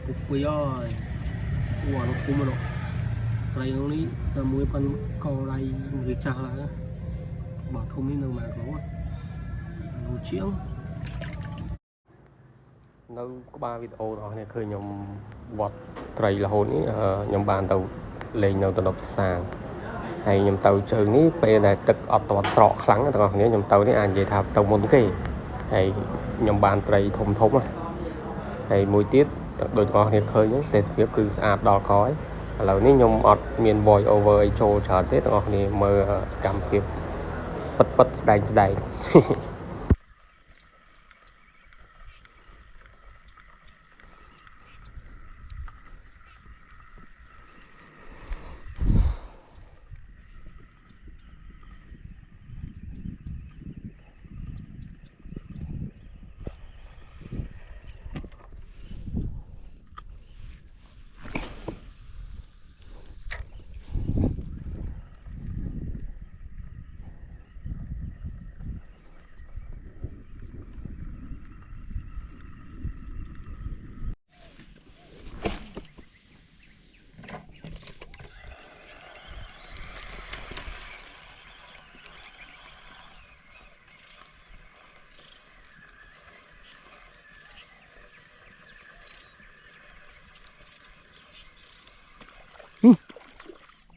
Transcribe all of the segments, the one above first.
phục quý ơi ủa nó cũng mà nó đây nó ní sao muối pan co đây một cái chả là bảo thông tin mà có đồ chiếng nó có 3 video đó này khơi nhom vọt trầy là hồn ní nhom bàn tàu lên nhau tàu độc sàng hay nhom tàu chơi ní pe này tật ọt tọt sọ kháng tàu này nhom tàu ní anh vậy thà tàu môn cái hay nhom bàn trầy thùng thúng à hay mùi tiết đôi con thì khơi nhé để tiếp cứ sạch đỏ khói là ní nhom ọt miền bòi over cho chờ tết tàu này mơ cầm kịp bật bật đầy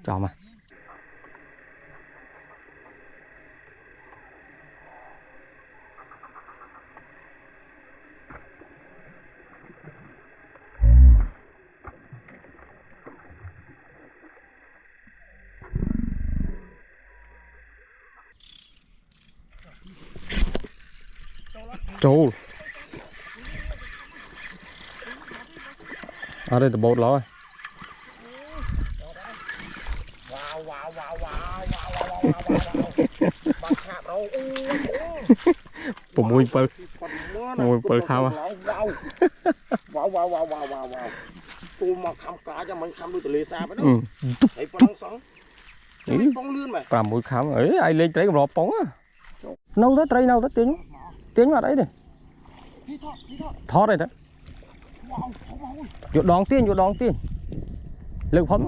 cho mà trâu ở đây là bột rồiผมมวยเปิลเข้าอ่ะปูมาคำกาจะมันคำดูทะเลสาบไปด้วยไอ้ปองสองปองเลื่อนไหม ปลาหมวยขาวấy ai lên trái rọ bóng á nâu tới trái nâu tới tiếng vào đấy đi thót đây đó vô đón tiên lực phấn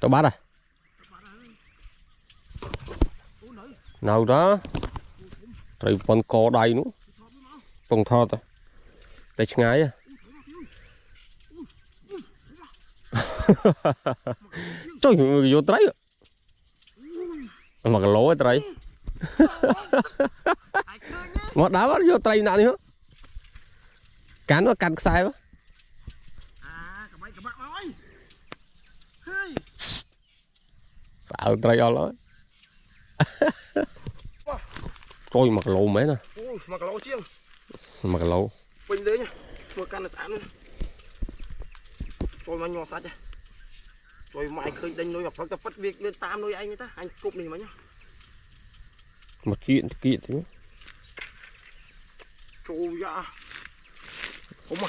tao bắt à nào đó trời con co đầy nữa con thọ ta tay ngay à trời vô trái mà cái lỗ ấy trái mà đá bắt vô trái nào nữa cán nó cắn sai quá tạo trái ao lắm trôi mặt lộ mấy nè mặt lộ chiêng mặt lộ bình đấy nhá một căn là sáng luôn trôi mà nhỏ sạch trôi mày khơi đánh nuôi học tập phát việc lên tam nuôi anh ấy ta anh cụp này mà nhá một chuyện thế trôi ra không mà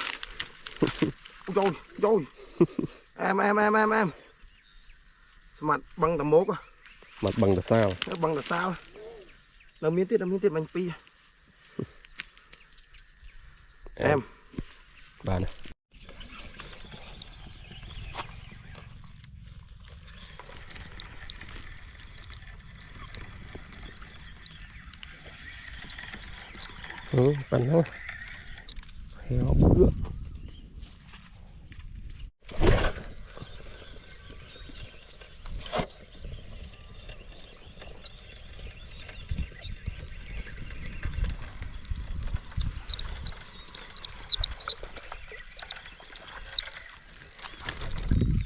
rồi em mặt bằng tầm mốt à mặt bằng là sao làm miếng tiết bánh pi em bà này bánh không heo bữa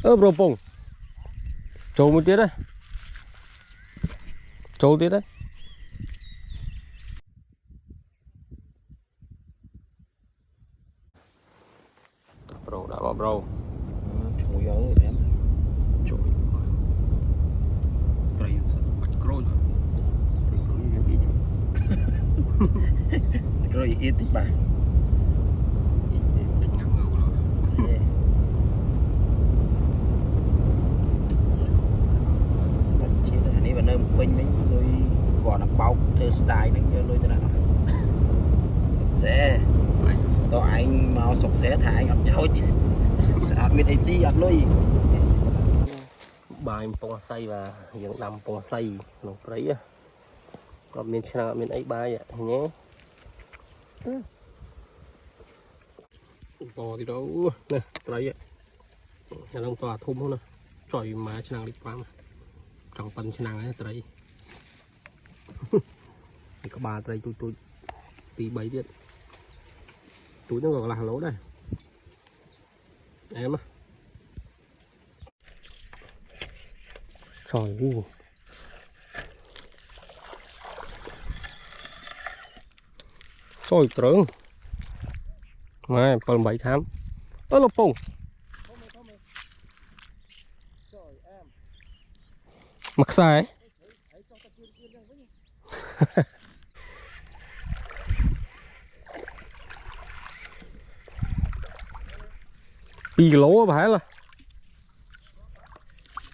ơ bro pung trâu một tiết đấy trâu tiết đấy bro đã bảo bro Trời ơi em trời trời bạch crôi rồi yên tĩnh bà này và nơi một bên mấy đôi còn là bao thơ style nó như đôi thế nào sọc xe do anh mau sọc xe thả anh ăn chơi admin AC ăn lui bài pong say và những đầm pong say nó đấy á còn miền nào miền ấy bài ạ nhé bò thì đâu nè đấy ạ nhà đông tòa thum không nè trời mà chẳng đi qua mà trong phần chẳng ấy đấy thì có ba đây tôi tí bấy điện túi nó gọi là lỗ đây em á trời ơi trời trứng này phần 7 tháng ơ lộc pùng mặc sai pi lỗ phải là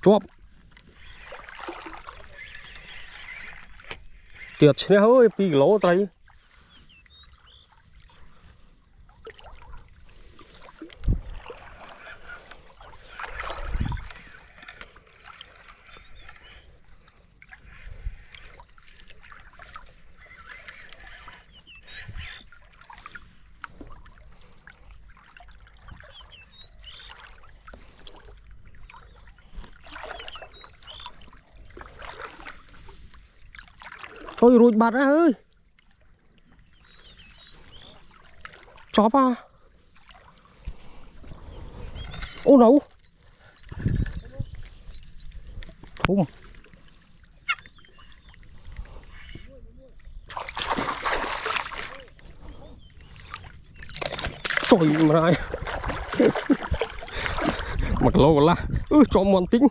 chóp tiệt thế hơi pi lỗ tay thôi rụi bạt ra ơi chóp à ô nấu thùng trời mà này mặc lô là cho mòn tính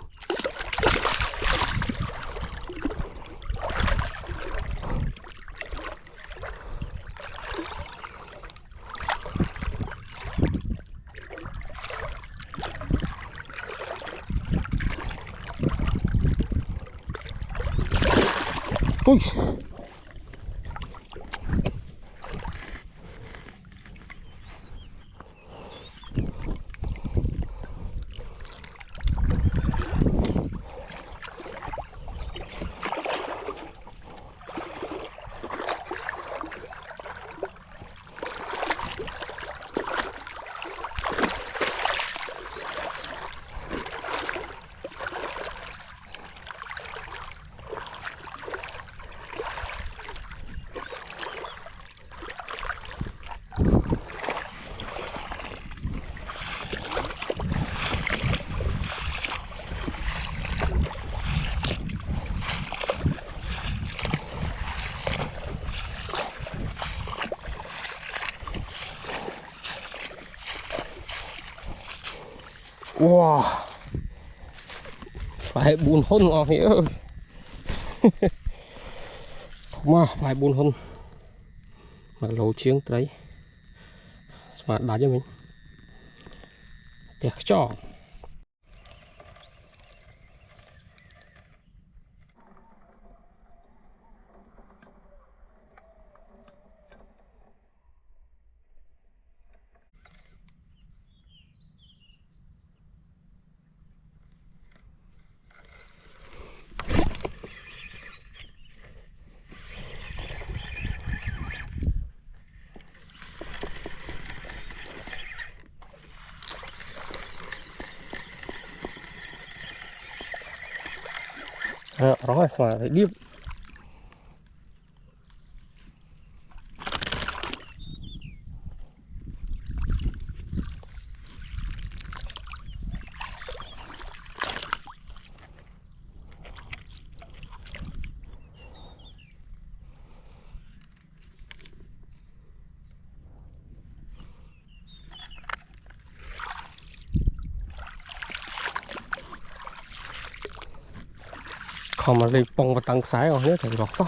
ui wow phải buồn hôn ngon nghĩa ơi mà phải buồn hôn mà lỗ chiếng đấy mà đá cho mình đẹp cho rồi xóa thấy điệp Còn mà đi bông và tăng sái rồi nhé thì gọt sót.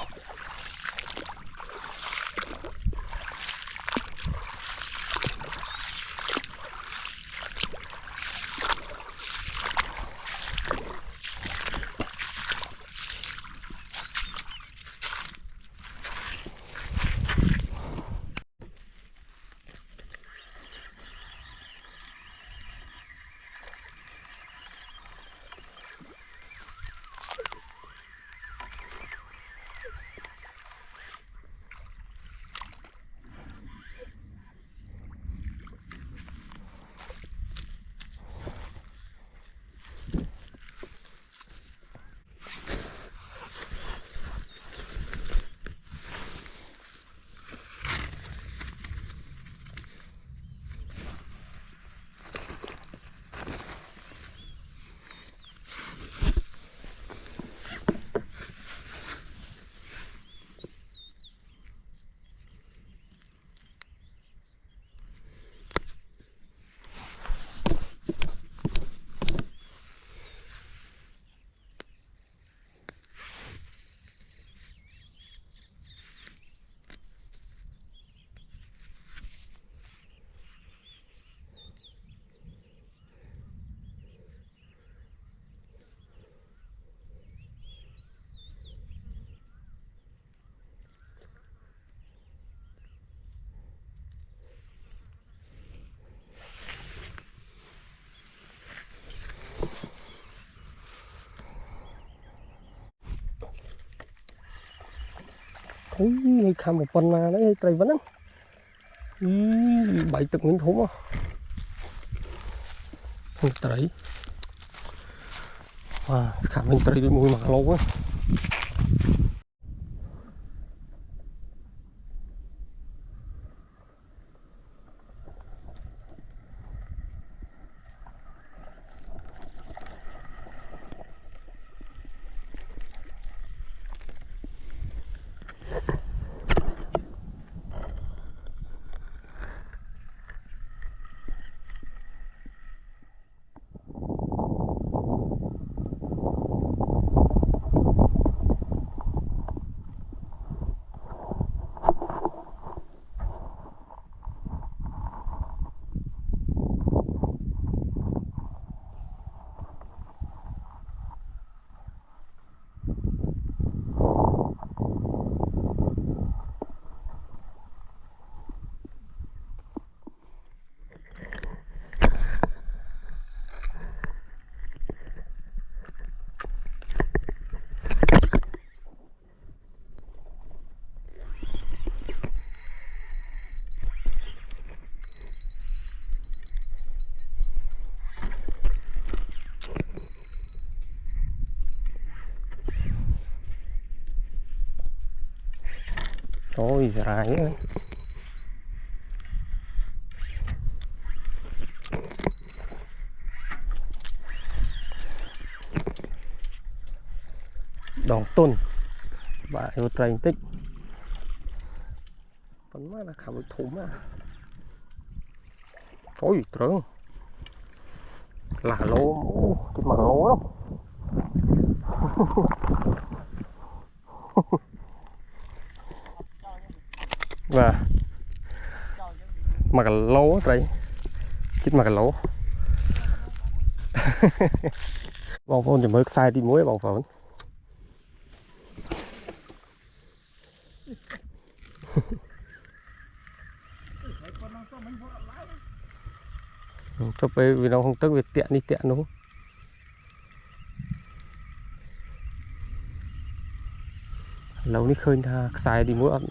Ui, khăm một con nào đấy trời vẫn lắm. Bảy tực miếng thú mà không trời khám mình trời đi mùi mà lâu quá. Ôi dài ơi. Đòn tuần và yêu train tích vẫn mà là khám thú mà. Ôi trơn là lô cái mà lô đó. Và mà cái lỗ đây chích mà cái lỗ. Bông phôn thì mới sai đi muối bông phôn. Cho bé vì nó không tức việc tiện đi tiện đúng không? Lâu ní khơi tha sai đi muối ăn.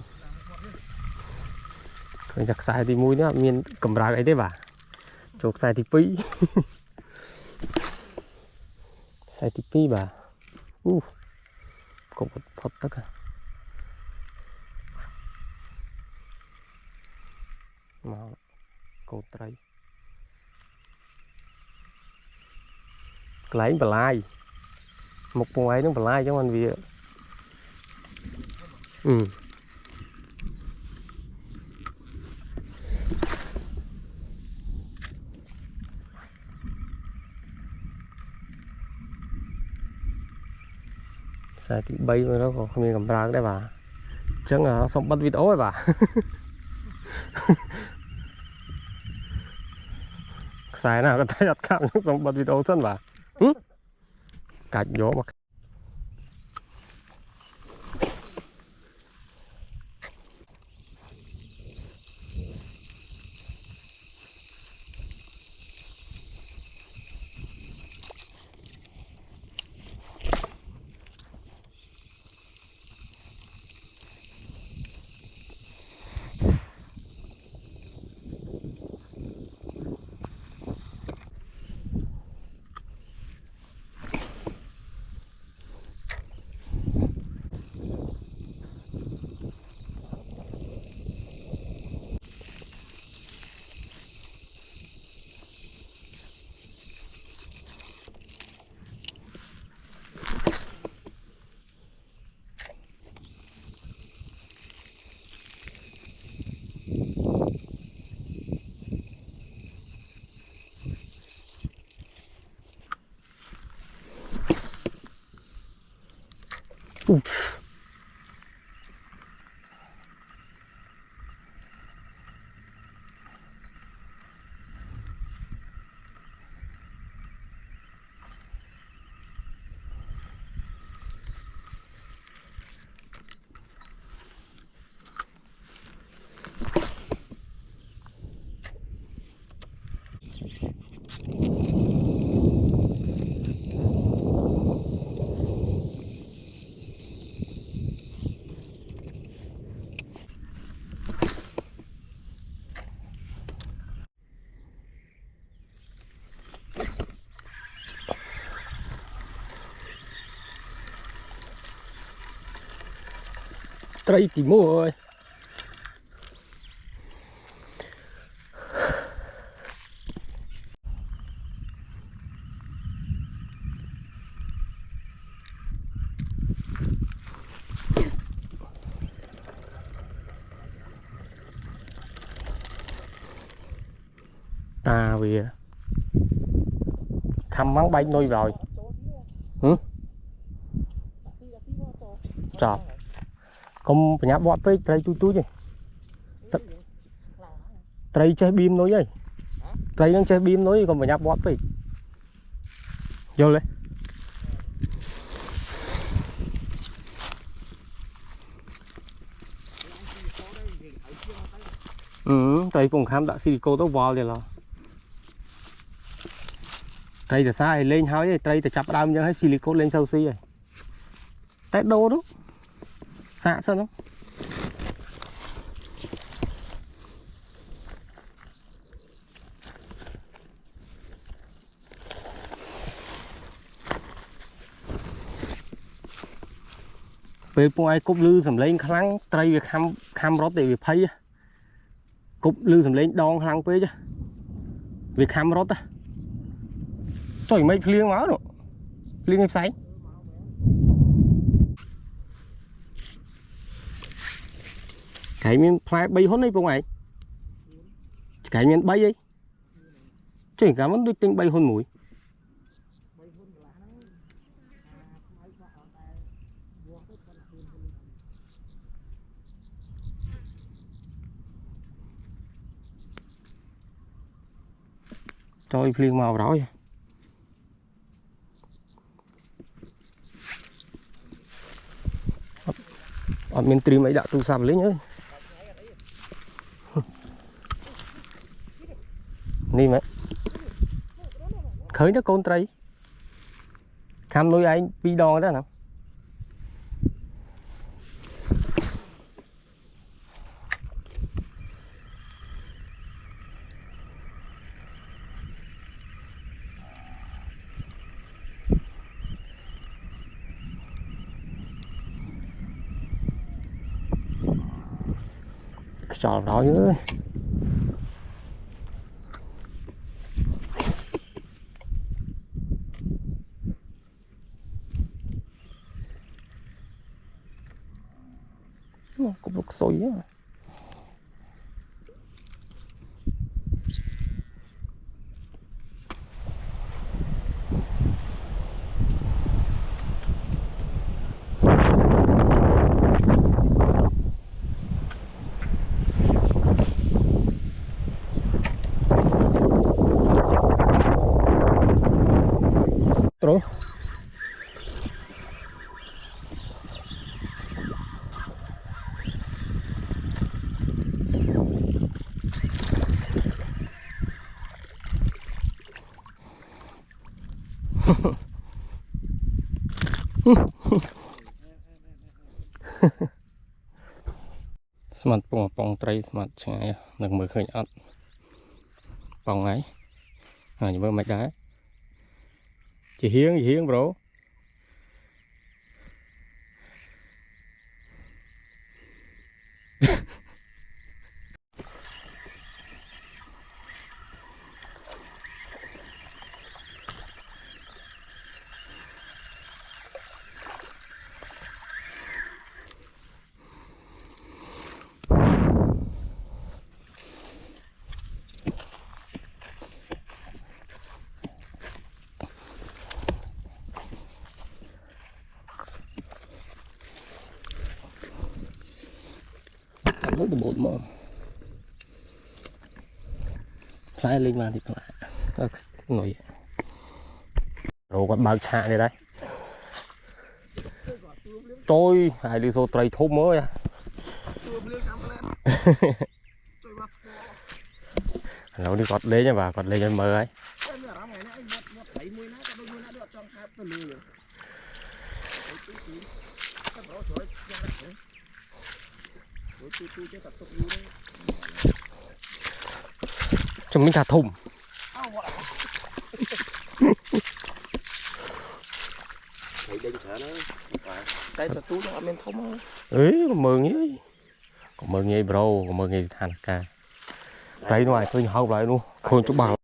Khơi giặc sai đi muối nữa miền cầm ra ấy đấy bà. Chụp sai thì phí. Sai thì phí bà. Cũng phật tất cả. Mà cột tray. Lấy bà lai. Một con ấy nó bà lai chứ anh vì. Xài thì bay mà nó còn khôngមានកំរើកដែរបាទអញ្ចឹងសុំបិទវីដេអូហើយបាទខ្សែណាក៏តែអត់ខាត់សុំបិទវីដេអូសិនបាទកាច់យកមក ត្រីទី1 ta vì khăm mắng bay nuôi rồi chọp không phải nháp bọt với trai túi gì trai chơi bim nói vậy trai đang chơi bim nói còn phải nháp bọt với vô lên trai cùng khám đã silico tao vào liền là trai từ xa lên hói trai từ chập đam cho hết silico lên sâu xi rồi tét đô đó xạ sao nó về po ai cúp lư sầm lên khăng trai việc khăm rót để việc phay cúp lư sầm lên đòn khăng pê chứ việc khăm rót á trời mấy phliêng máu rồi phliêng em say cái miếng phai bay hốt này không ai cái miếng bay ấy chứ cả món đôi tinh bay hôn mũi trời phliêng màu rồi ở miền Tây mấy đạo tu sắm lấy nhớ đi mẹ khởi nó con trai khăm nuôi anh bi đòn đó nào trò đó nữa cục lục sôi á smart pong tray smart chẳng đừng mới khơi ớt pong ấy nhưng mà mày đá chị hiến bro rất là bột mỡ lái lên mà thì lại nổi rồi còn bao hạ này đây tôi hai đi số tray thốt mới à nó đi cọt lên nha bà cọt lên cho mơ ấy chúng mình thả thùng tay sạt tú nó bên thông ấy còn mơ nghe bro còn mơ nghe thằng ca đây ngoài tôi học lại luôn khôn chút bảo